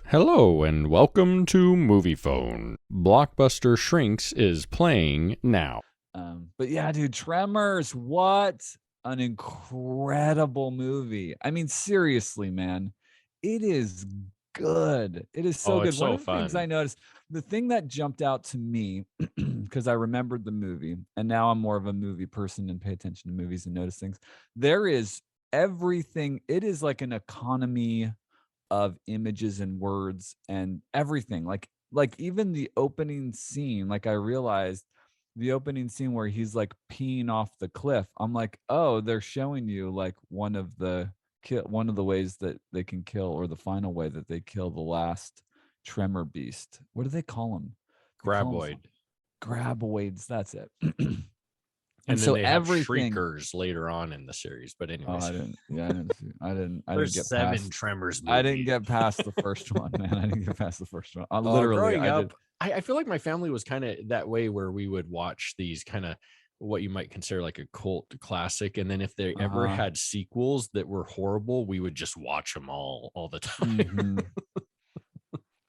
Hello and welcome to Movie Phone. Blockbuster Shrinks is playing now. But yeah, dude, Tremors, what an incredible movie. I mean, seriously, man, it is good. It is so Oh, it's good. One so of the things I fun. noticed, the thing that jumped out to me, because I remembered the movie, and now I'm more of a movie person and pay attention to movies and notice things. There is everything, it is like an economy of images and words and everything. Like even the opening scene, like I realized the opening scene where he's like peeing off the cliff. I'm like, oh, they're showing you like one of the ways that they can kill, or the final way that they kill the last tremor beast. What do they call them? They call them Graboid. graboids. That's it. And And then so they have everything. Shriekers later on in the series. But Oh, I anyways, didn't. Yeah, I didn't. I didn't there's get 7 past. Tremors I didn't movies. get past the first one, man. I didn't get past the first one. Literally, Growing I up, did. I feel like my family was kind of that way where we would watch these kind of what you might consider like a cult classic. And then if they ever Uh-huh. had sequels that were horrible, we would just watch them all the time. Hmm.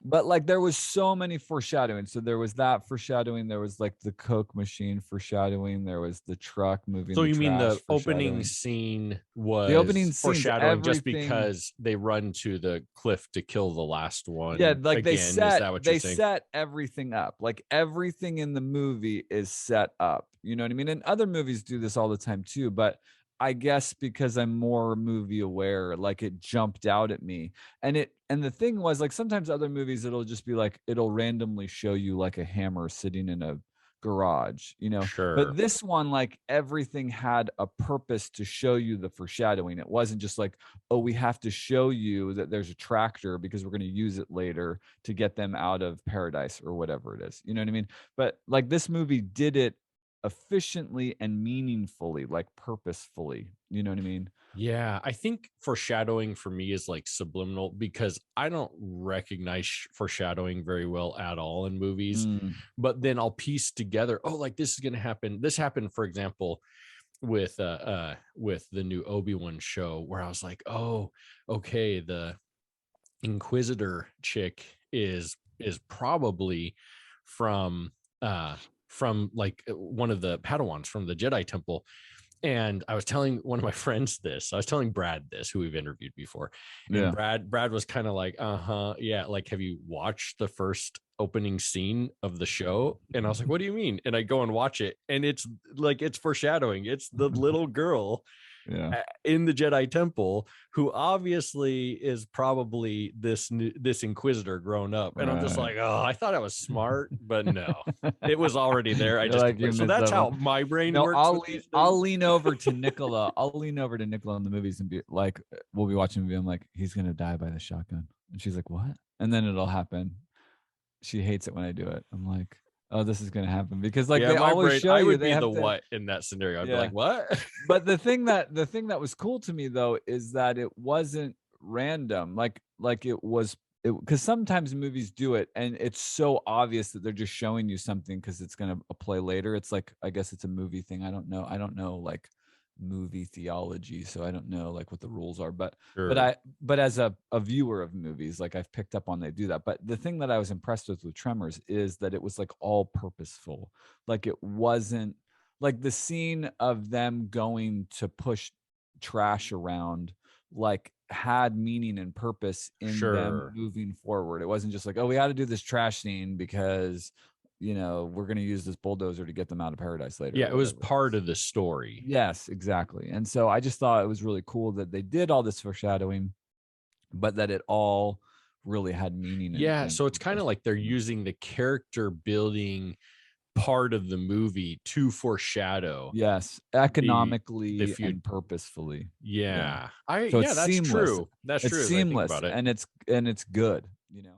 But like there was so many foreshadowing. So there was that foreshadowing. There was like the Coke machine foreshadowing. There was the truck moving So the you mean trash the opening foreshadowing. scene The opening was scenes, foreshadowing just everything. because they run to the cliff to kill the last Yeah, one like again? Is that what you're they saying? set everything up. Like everything in the movie is set up. You know what I mean? And other movies do this all the time too, but I guess because I'm more movie aware, like it jumped out at me. And the thing was, like, sometimes other movies it'll just be like it'll randomly show you like a hammer sitting in a garage, you know. But Sure. this one, like, everything had a purpose to show you the foreshadowing. It wasn't just like, oh, we have to show you that there's a tractor because we're going to use it later to get them out of paradise or whatever it is. You know what I mean? But like this movie did it efficiently and meaningfully, like purposefully. You know what I mean? Yeah, I think foreshadowing for me is like subliminal because I don't recognize foreshadowing very well at all in movies. Mm, But then I'll piece together, oh, like this is going to happen. This happened, for example, with the new Obi-Wan show where I was like, oh, okay, the Inquisitor chick is probably from uh from like one of the Padawans from the Jedi Temple. And I was telling one of my friends this. I was telling Brad this, who we've interviewed before. And yeah. Brad was kind of like, uh-huh, yeah, like have you watched the first opening scene of the show? And I was like, what do you mean? And I go and watch it, and it's like it's foreshadowing. It's the little girl Yeah. in the Jedi Temple, who obviously is probably this Inquisitor grown up. And I'm just Right. like, oh, I thought I was smart, but no, it was already there. I You're just like, you completely. So missed that's that one. how my brain No, works with these I'll things. lean over to Nicola. I'll lean over to Nicola in the movies and be like, we'll be watching a movie. I'm like, he's gonna die by the shotgun. And she's like, what? And then it'll happen. She hates it when I do it. I'm like, oh, this is gonna happen because like Yeah, they my always brain. show I you would they be the have to. what in that scenario. I'd be Yeah. like, what? But the thing that was cool to me though is that it wasn't random. Like it was it because sometimes movies do it and it's so obvious that they're just showing you something because it's gonna play later. It's like, I guess it's a movie thing. I don't know. I don't know like movie theology, so I don't know like what the rules are. Sure. But as a viewer of movies, like I've picked up on they do that. But the thing that I was impressed with Tremors is that it was like all purposeful. Like it wasn't like the scene of them going to push trash around, like had meaning and purpose in them Sure. moving forward. It wasn't just like, oh, we had to do this trash scene because, you know, we're going to use this bulldozer to get them out of paradise later Yeah, or it was whatever it part is. of the story. Yes, exactly. And so I just thought it was really cool that they did all this foreshadowing, but that it all really had meaning Yeah, and so it's kind of purpose. like they're using the character building part of the movie to foreshadow Yes, the economically future. and purposefully. Yeah. Yeah. I So yeah, that's true. That's it's true as I think seamless about it. and it's good, you know?